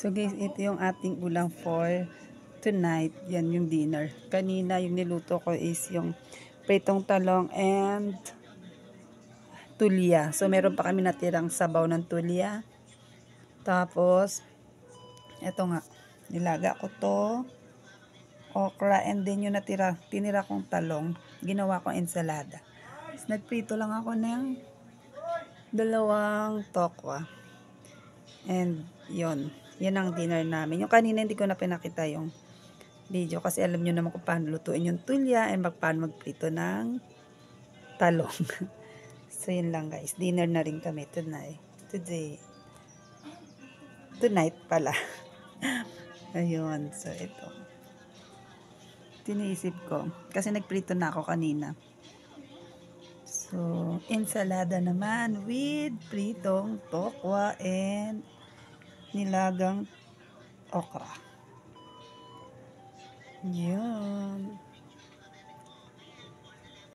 So guys, ito yung ating ulam for tonight. Yan yung dinner. Kanina yung niluto ko is yung pritong talong and tulya. So meron pa kami natirang sabaw ng tulya. Tapos, eto nga, nilaga ko to, okra, and then yung tinira kong talong, ginawa kong ensalada. Tapos nagprito lang ako ng dalawang tokwa. And yan ang dinner namin. Yung kanina hindi ko na pinakita yung video kasi alam nyo naman kung paano lutuin yung tulya and paano magprito ng talong. So yun lang guys, dinner na rin kami tonight pala. Ayun, so ito tiniisip ko kasi nagprito na ako kanina. So ensalada naman with pritong tokwa and nilagang okra. Yun.